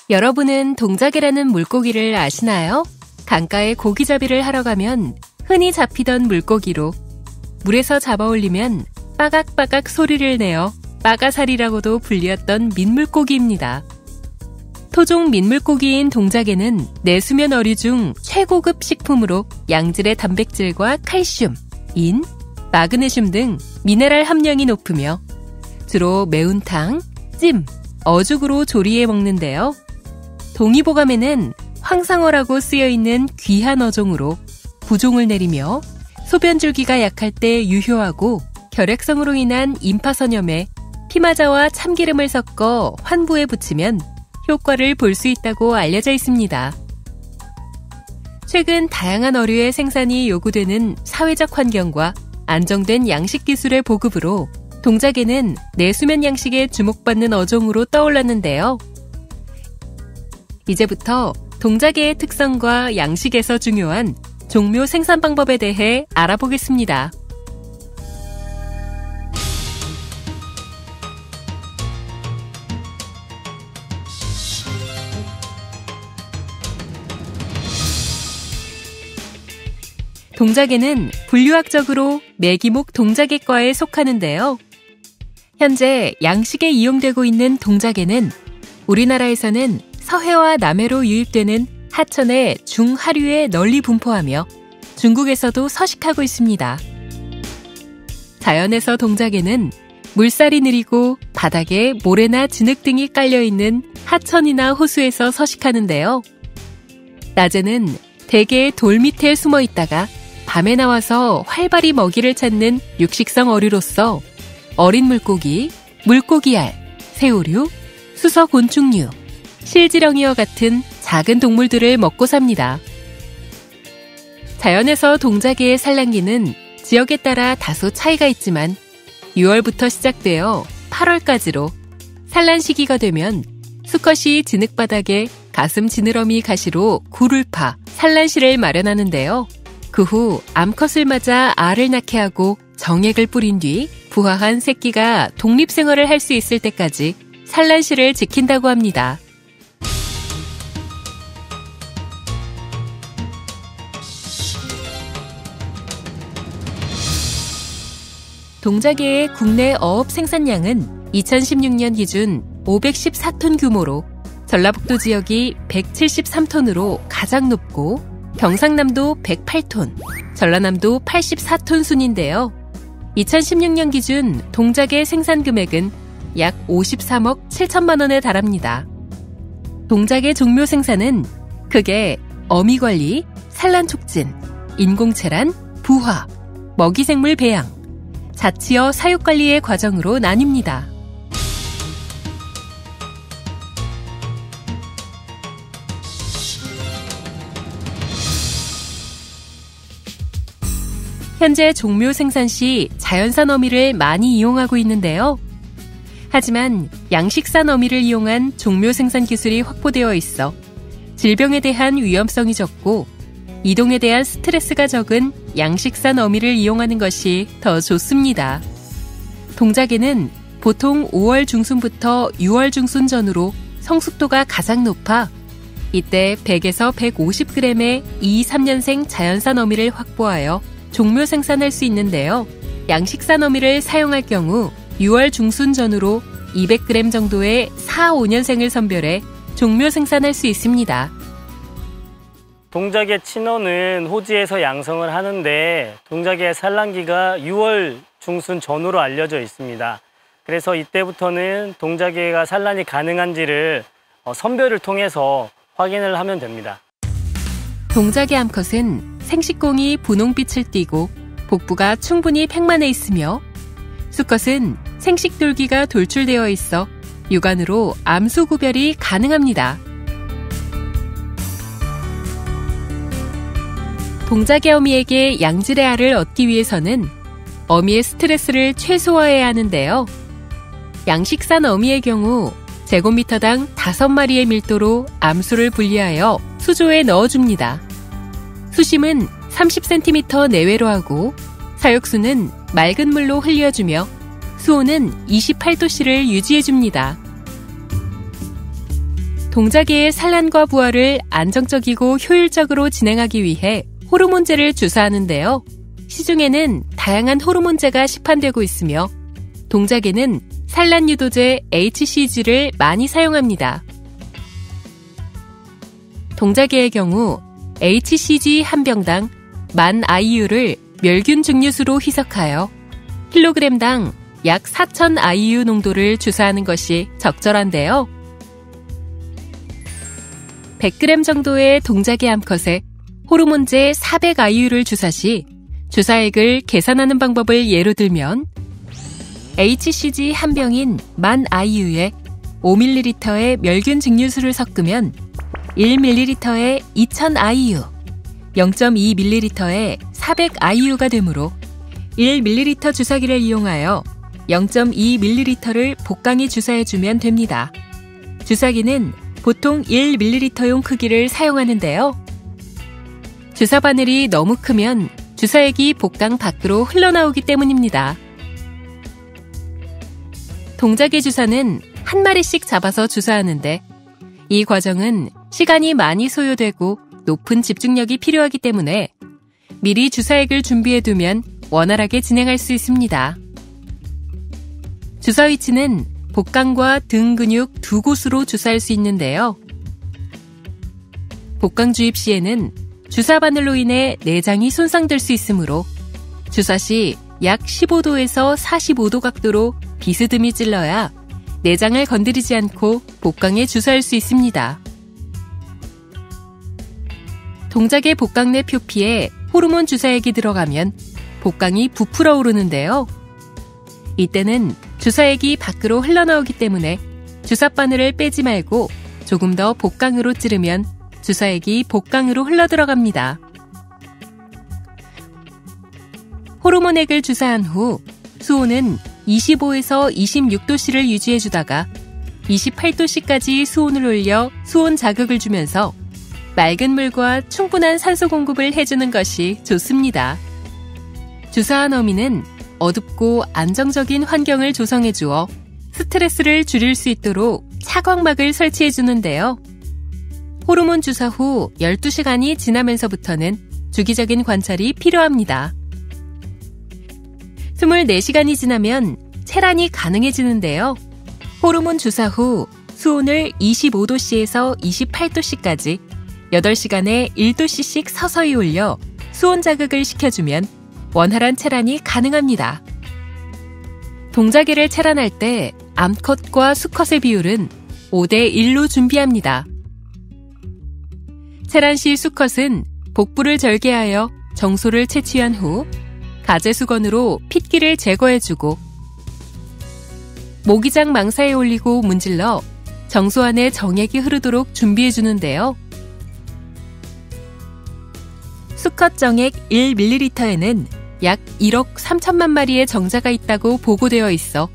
여러분은 동작이라는 물고기를 아시나요? 강가에 고기잡이를 하러 가면 흔히 잡히던 물고기로 물에서 잡아 올리면 빠각빠각 소리를 내어 빠가사리라고도 불리었던 민물고기입니다. 토종 민물고기인 동작에는 내수면 어류 중 최고급 식품으로 양질의 단백질과 칼슘, 인, 마그네슘 등 미네랄 함량이 높으며 주로 매운탕, 찜, 어죽으로 조리해 먹는데요. 동의보감에는 황상어라고 쓰여있는 귀한 어종으로 부종을 내리며 소변줄기가 약할 때 유효하고 결핵성으로 인한 임파선염에 피마자와 참기름을 섞어 환부에 붙이면 효과를 볼 수 있다고 알려져 있습니다. 최근 다양한 어류의 생산이 요구되는 사회적 환경과 안정된 양식 기술의 보급으로 동작에는 내수면 양식에 주목받는 어종으로 떠올랐는데요. 이제부터 동작의 특성과 양식에서 중요한 종묘 생산 방법에 대해 알아보겠습니다. 동작에는 분류학적으로 매기목 동작의과에 속하는데요. 현재 양식에 이용되고 있는 동작에는 우리나라에서는 서해와 남해로 유입되는 하천의 중하류에 널리 분포하며 중국에서도 서식하고 있습니다. 자연에서 동작에는 물살이 느리고 바닥에 모래나 진흙 등이 깔려있는 하천이나 호수에서 서식하는데요. 낮에는 대개 돌 밑에 숨어 있다가 밤에 나와서 활발히 먹이를 찾는 육식성 어류로서 어린 물고기, 물고기알, 새우류, 수서곤충류, 실지렁이와 같은 작은 동물들을 먹고 삽니다. 자연에서 동작의 산란기는 지역에 따라 다소 차이가 있지만 6월부터 시작되어 8월까지로 산란 시기가 되면 수컷이 진흙바닥에 가슴 지느러미 가시로 굴을 파 산란실을 마련하는데요. 그 후 암컷을 맞아 알을 낳게 하고 정액을 뿌린 뒤 부화한 새끼가 독립생활을 할 수 있을 때까지 산란실을 지킨다고 합니다. 동작의 국내 어업 생산량은 2016년 기준 514톤 규모로 전라북도 지역이 173톤으로 가장 높고 경상남도 108톤, 전라남도 84톤 순인데요. 2016년 기준 동작의 생산 금액은 약 53억 7천만 원에 달합니다. 동작의 종묘 생산은 크게 어미관리, 산란 촉진, 인공체란, 부화, 먹이생물 배양, 자치어 사육관리의 과정으로 나뉩니다. 현재 종묘 생산 시 자연산 어미를 많이 이용하고 있는데요. 하지만 양식산 어미를 이용한 종묘 생산 기술이 확보되어 있어 질병에 대한 위험성이 적고 이동에 대한 스트레스가 적은 양식산 어미를 이용하는 것이 더 좋습니다. 동작에는 보통 5월 중순부터 6월 중순 전후로 성숙도가 가장 높아 이때 100에서 150g의 2, 3년생 자연산 어미를 확보하여 종묘 생산할 수 있는데요. 양식산 어미를 사용할 경우 6월 중순 전후로 200g 정도의 4, 5년생을 선별해 종묘 생산할 수 있습니다. 동작의 친어는 호지에서 양성을 하는데 동작의 산란기가 6월 중순 전후로 알려져 있습니다. 그래서 이때부터는 동작의가 산란이 가능한지를 선별을 통해서 확인을 하면 됩니다. 동작의 암컷은 생식공이 분홍빛을 띠고 복부가 충분히 팽만해 있으며 수컷은 생식돌기가 돌출되어 있어 육안으로 암수 구별이 가능합니다. 동작의 어미에게 양질의 알을 얻기 위해서는 어미의 스트레스를 최소화해야 하는데요. 양식산 어미의 경우 제곱미터당 5마리의 밀도로 암수를 분리하여 수조에 넣어줍니다. 수심은 30cm 내외로 하고 사육수는 맑은 물로 흘려주며 수온은 28도씨를 유지해줍니다. 동자개의 산란과 부화를 안정적이고 효율적으로 진행하기 위해 호르몬제를 주사하는데요. 시중에는 다양한 호르몬제가 시판되고 있으며 동자개는 산란 유도제 HCG를 많이 사용합니다. 동자개의 경우 HCG 한 병당 10,000 IU를 멸균 증류수로 희석하여 킬로그램당 약 4,000 IU 농도를 주사하는 것이 적절한데요. 100g 정도의 동자개 암컷에 호르몬제 400 IU를 주사 시 주사액을 계산하는 방법을 예로 들면 HCG 한 병인 10,000 IU에 5ml의 멸균 증류수를 섞으면 1ml에 2,000 IU, 0.2ml에 400 IU가 되므로 1ml 주사기를 이용하여 0.2ml를 복강에 주사해주면 됩니다. 주사기는 보통 1ml용 크기를 사용하는데요. 주사 바늘이 너무 크면 주사액이 복강 밖으로 흘러나오기 때문입니다. 동자개 주사는 한 마리씩 잡아서 주사하는데 이 과정은 시간이 많이 소요되고 높은 집중력이 필요하기 때문에 미리 주사액을 준비해두면 원활하게 진행할 수 있습니다. 주사 위치는 복강과 등 근육 두 곳으로 주사할 수 있는데요. 복강 주입 시에는 주사 바늘로 인해 내장이 손상될 수 있으므로 주사 시 약 15도에서 45도 각도로 비스듬히 찔러야 내장을 건드리지 않고 복강에 주사할 수 있습니다. 동자개 복강 내 표피에 호르몬 주사액이 들어가면 복강이 부풀어 오르는데요. 이때는 주사액이 밖으로 흘러나오기 때문에 주사바늘을 빼지 말고 조금 더 복강으로 찌르면 주사액이 복강으로 흘러들어갑니다. 호르몬액을 주사한 후 수온은 25에서 26도씨를 유지해주다가 28도씨까지 수온을 올려 수온 자극을 주면서 맑은 물과 충분한 산소 공급을 해주는 것이 좋습니다. 주사한 어미는 어둡고 안정적인 환경을 조성해 주어 스트레스를 줄일 수 있도록 차광막을 설치해 주는데요. 호르몬 주사 후 12시간이 지나면서부터는 주기적인 관찰이 필요합니다. 24시간이 지나면 체란이 가능해지는데요. 호르몬 주사 후 수온을 25도씨에서 28도씨까지 8시간에 1도씨씩 서서히 올려 수온 자극을 시켜주면 원활한 체란이 가능합니다. 동자개를 체란할 때 암컷과 수컷의 비율은 5대1로 준비합니다. 체란 시 수컷은 복부를 절개하여 정소를 채취한 후 가제수건으로 핏기를 제거해주고 모기장 망사에 올리고 문질러 정소 안에 정액이 흐르도록 준비해주는데요. 수컷 정액 1ml에는 약 1억 3천만 마리의 정자가 있다고 보고되어 있어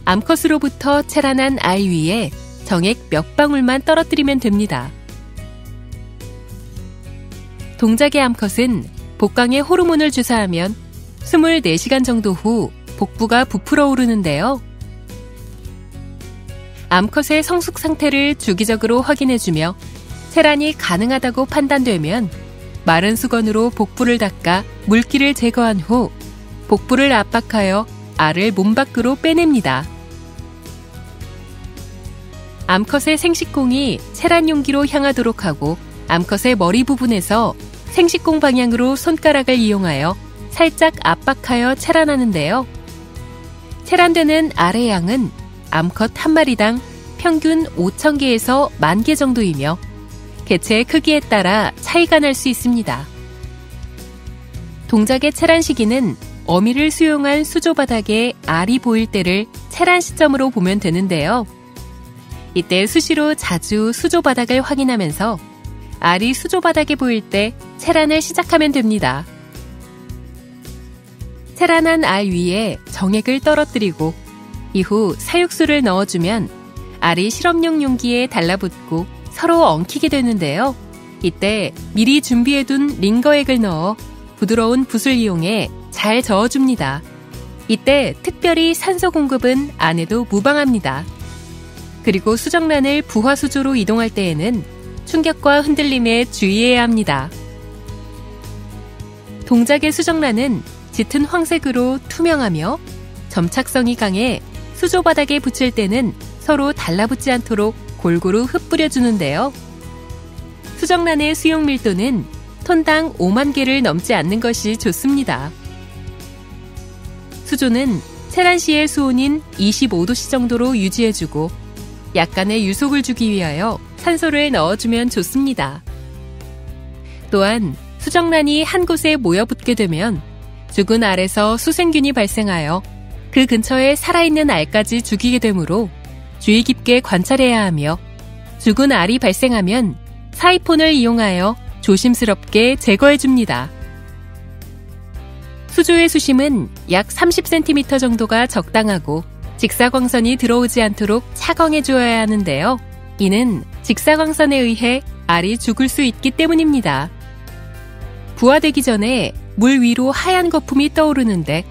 암컷으로부터 체란한 알 위에 정액 몇 방울만 떨어뜨리면 됩니다. 동자개 암컷은 복강에 호르몬을 주사하면 24시간 정도 후 복부가 부풀어 오르는데요. 암컷의 성숙 상태를 주기적으로 확인해주며 체란이 가능하다고 판단되면 마른 수건으로 복부를 닦아 물기를 제거한 후 복부를 압박하여 알을 몸 밖으로 빼냅니다. 암컷의 생식공이 체란 용기로 향하도록 하고 암컷의 머리 부분에서 생식공 방향으로 손가락을 이용하여 살짝 압박하여 체란하는데요. 체란되는 알의 양은 암컷 한 마리당 평균 5,000개에서 10,000개 정도이며 개체의 크기에 따라 차이가 날 수 있습니다. 동자개 체란 시기는 어미를 수용한 수조 바닥에 알이 보일 때를 체란 시점으로 보면 되는데요. 이때 수시로 자주 수조 바닥을 확인하면서 알이 수조 바닥에 보일 때 체란을 시작하면 됩니다. 체란한 알 위에 정액을 떨어뜨리고 이후 사육수를 넣어주면 알이 실험용 용기에 달라붙고 서로 엉키게 되는데요. 이때 미리 준비해둔 링거액을 넣어 부드러운 붓을 이용해 잘 저어줍니다. 이때 특별히 산소 공급은 안 해도 무방합니다. 그리고 수정란을 부화수조로 이동할 때에는 충격과 흔들림에 주의해야 합니다. 동작의 수정란은 짙은 황색으로 투명하며 점착성이 강해 수조 바닥에 붙일 때는 서로 달라붙지 않도록 골고루 흩뿌려주는데요. 수정란의 수용 밀도는 톤당 5만 개를 넘지 않는 것이 좋습니다. 수조는 체란 시의 수온인 25도씨 정도로 유지해주고 약간의 유속을 주기 위하여 산소를 넣어주면 좋습니다. 또한 수정란이 한 곳에 모여붙게 되면 죽은 알에서 수생균이 발생하여 그 근처에 살아있는 알까지 죽이게 되므로 주의 깊게 관찰해야 하며 죽은 알이 발생하면 사이폰을 이용하여 조심스럽게 제거해줍니다. 수조의 수심은 약 30cm 정도가 적당하고 직사광선이 들어오지 않도록 차광해 주어야 하는데요. 이는 직사광선에 의해 알이 죽을 수 있기 때문입니다. 부화되기 전에 물 위로 하얀 거품이 떠오르는데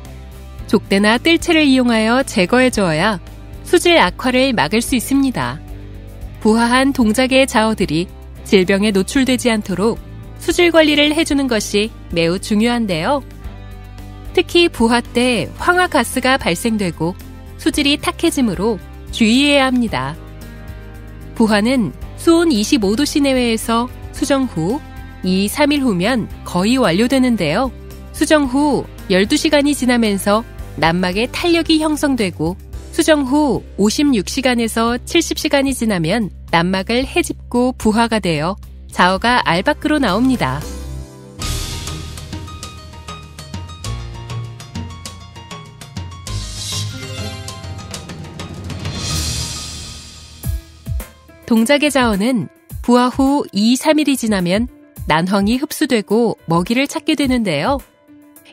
족대나 뜰채를 이용하여 제거해 주어야 수질 악화를 막을 수 있습니다. 부화한 동작의 자어들이 질병에 노출되지 않도록 수질 관리를 해주는 것이 매우 중요한데요. 특히 부화 때 황화가스가 발생되고 수질이 탁해지므로 주의해야 합니다. 부화는 수온 25도씨 내외에서 수정 후 2-3일 후면 거의 완료되는데요. 수정 후 12시간이 지나면서 난막에 탄력이 형성되고 수정 후 56시간에서 70시간이 지나면 난막을 헤집고 부화가 되어 자어가 알 밖으로 나옵니다. 동작의 자어는 부화 후 2-3일이 지나면 난황이 흡수되고 먹이를 찾게 되는데요.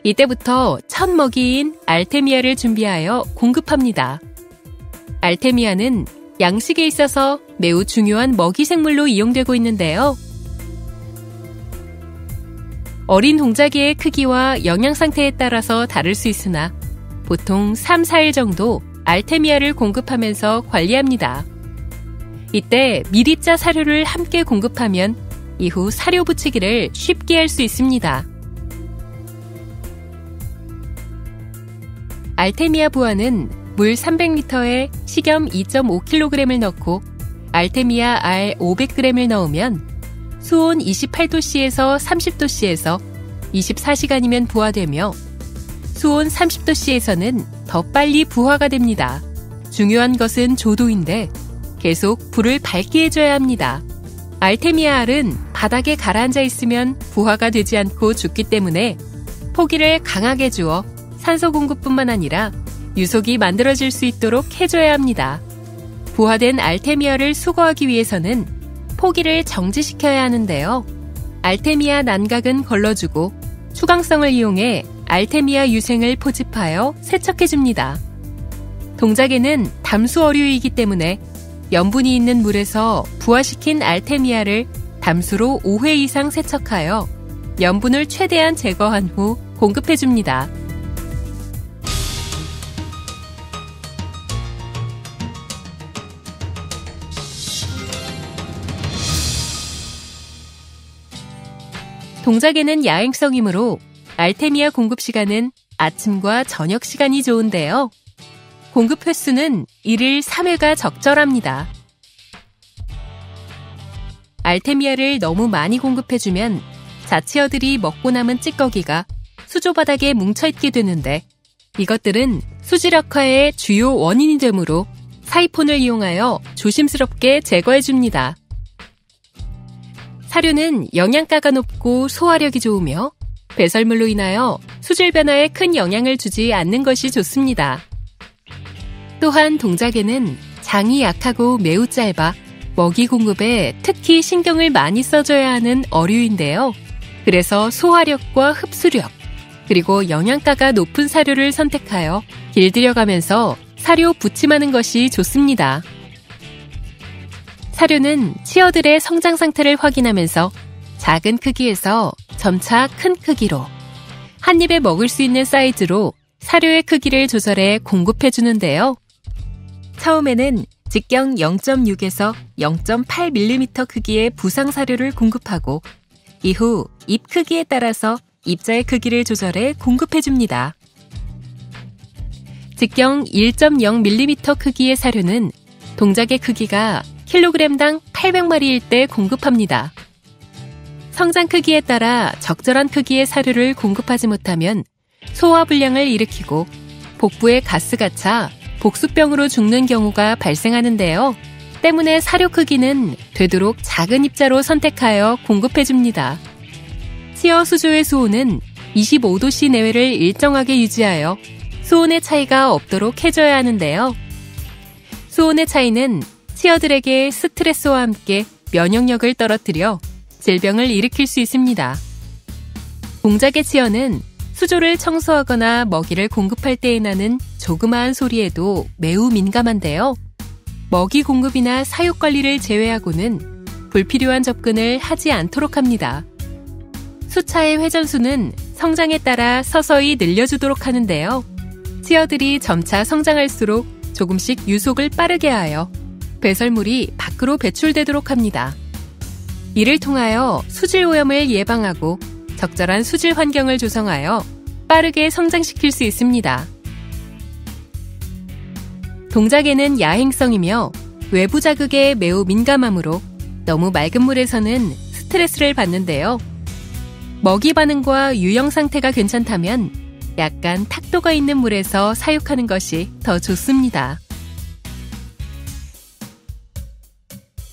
이때부터 첫 먹이인 알테미아를 준비하여 공급합니다. 알테미아는 양식에 있어서 매우 중요한 먹이 생물로 이용되고 있는데요. 어린 동작의 크기와 영양 상태에 따라서 다를 수 있으나 보통 3-4일 정도 알테미아를 공급하면서 관리합니다. 이때 미리 짜 사료를 함께 공급하면 이후 사료 붙이기를 쉽게 할 수 있습니다. 알테미아 부화는 물 300리터에 식염 2.5kg을 넣고 알테미아 알 500g을 넣으면 수온 28도씨에서 30도씨에서 24시간이면 부화되며 수온 30도씨에서는 더 빨리 부화가 됩니다. 중요한 것은 조도인데 계속 불을 밝게 해줘야 합니다. 알테미아 알은 바닥에 가라앉아 있으면 부화가 되지 않고 죽기 때문에 포기를 강하게 주어 산소 공급뿐만 아니라 유속이 만들어질 수 있도록 해줘야 합니다. 부화된 알테미아를 수거하기 위해서는 포기를 정지시켜야 하는데요. 알테미아 난각은 걸러주고 추광성을 이용해 알테미아 유생을 포집하여 세척해줍니다. 동작에는 담수 어류이기 때문에 염분이 있는 물에서 부화시킨 알테미아를 담수로 5회 이상 세척하여 염분을 최대한 제거한 후 공급해줍니다. 동작에는 야행성이므로 알테미아 공급 시간은 아침과 저녁 시간이 좋은데요. 공급 횟수는 1일 3회가 적절합니다. 알테미아를 너무 많이 공급해주면 자치어들이 먹고 남은 찌꺼기가 수조 바닥에 뭉쳐있게 되는데 이것들은 수질 악화의 주요 원인이 되므로 사이폰을 이용하여 조심스럽게 제거해줍니다. 사료는 영양가가 높고 소화력이 좋으며 배설물로 인하여 수질 변화에 큰 영향을 주지 않는 것이 좋습니다. 또한 동작에는 장이 약하고 매우 짧아 먹이 공급에 특히 신경을 많이 써줘야 하는 어류인데요. 그래서 소화력과 흡수력, 그리고 영양가가 높은 사료를 선택하여 길들여가면서 사료 부침하는 것이 좋습니다. 사료는 치어들의 성장 상태를 확인하면서 작은 크기에서 점차 큰 크기로 한 입에 먹을 수 있는 사이즈로 사료의 크기를 조절해 공급해 주는데요. 처음에는 직경 0.6에서 0.8mm 크기의 부상 사료를 공급하고 이후 잎 크기에 따라서 입자의 크기를 조절해 공급해줍니다. 직경 1.0mm 크기의 사료는 동작의 크기가 킬로그램당 800마리일 때 공급합니다. 성장 크기에 따라 적절한 크기의 사료를 공급하지 못하면 소화불량을 일으키고 복부에 가스가 차 복수병으로 죽는 경우가 발생하는데요. 때문에 사료 크기는 되도록 작은 입자로 선택하여 공급해줍니다. 치어 수조의 수온은 25도씨 내외를 일정하게 유지하여 수온의 차이가 없도록 해줘야 하는데요. 수온의 차이는 치어들에게 스트레스와 함께 면역력을 떨어뜨려 질병을 일으킬 수 있습니다. 동작의 치어는 수조를 청소하거나 먹이를 공급할 때에 나는 조그마한 소리에도 매우 민감한데요. 먹이 공급이나 사육 관리를 제외하고는 불필요한 접근을 하지 않도록 합니다. 수차의 회전수는 성장에 따라 서서히 늘려주도록 하는데요. 치어들이 점차 성장할수록 조금씩 유속을 빠르게 하여 배설물이 밖으로 배출되도록 합니다. 이를 통하여 수질 오염을 예방하고 적절한 수질 환경을 조성하여 빠르게 성장시킬 수 있습니다. 동작에는 야행성이며 외부 자극에 매우 민감하므로 너무 맑은 물에서는 스트레스를 받는데요. 먹이 반응과 유형 상태가 괜찮다면 약간 탁도가 있는 물에서 사육하는 것이 더 좋습니다.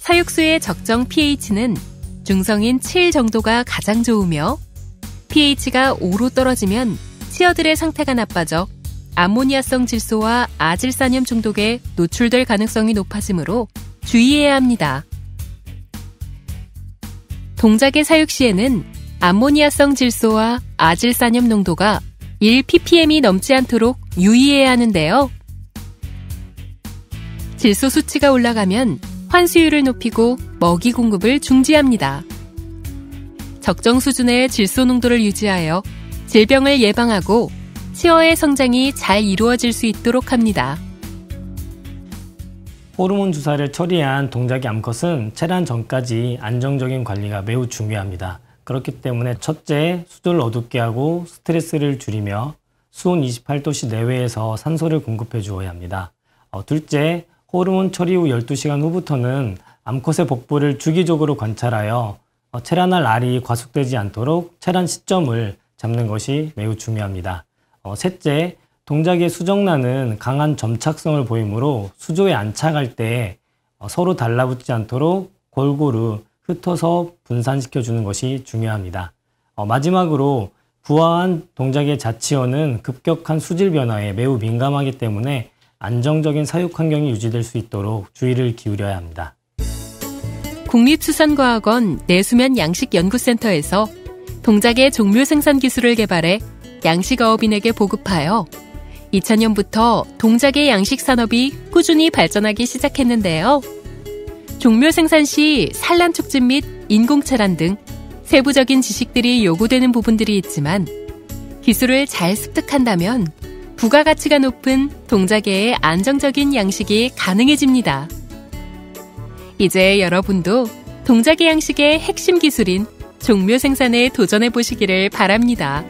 사육수의 적정 pH는 중성인 7 정도가 가장 좋으며 pH가 5로 떨어지면 치어들의 상태가 나빠져 암모니아성 질소와 아질산염 중독에 노출될 가능성이 높아지므로 주의해야 합니다. 동작의 사육 시에는 암모니아성 질소와 아질산염 농도가 1ppm이 넘지 않도록 유의해야 하는데요. 질소 수치가 올라가면 환수율을 높이고 먹이 공급을 중지합니다. 적정 수준의 질소 농도를 유지하여 질병을 예방하고 치어의 성장이 잘 이루어질 수 있도록 합니다. 호르몬 주사를 처리한 동작의 암컷은 체란 전까지 안정적인 관리가 매우 중요합니다. 그렇기 때문에 첫째, 수조를 어둡게 하고 스트레스를 줄이며 수온 28도씨 내외에서 산소를 공급해 주어야 합니다. 둘째, 호르몬 처리 후 12시간 후부터는 암컷의 복부를 주기적으로 관찰하여 체란할 알이 과속되지 않도록 체란 시점을 잡는 것이 매우 중요합니다. 셋째, 동작의 수정란은 강한 점착성을 보이므로 수조에 안착할 때 서로 달라붙지 않도록 골고루 흩어서 분산시켜 주는 것이 중요합니다. 마지막으로 부화한 동작의 자치어는 급격한 수질 변화에 매우 민감하기 때문에 안정적인 사육 환경이 유지될 수 있도록 주의를 기울여야 합니다. 국립수산과학원 내수면 양식연구센터에서 동작의 종묘 생산 기술을 개발해 양식어업인에게 보급하여 2000년부터 동작의 양식 산업이 꾸준히 발전하기 시작했는데요. 종묘 생산 시 산란 촉진 및 인공체란 등 세부적인 지식들이 요구되는 부분들이 있지만 기술을 잘 습득한다면 부가가치가 높은 동작의 안정적인 양식이 가능해집니다. 이제 여러분도 동작의 양식의 핵심 기술인 종묘 생산에 도전해 보시기를 바랍니다.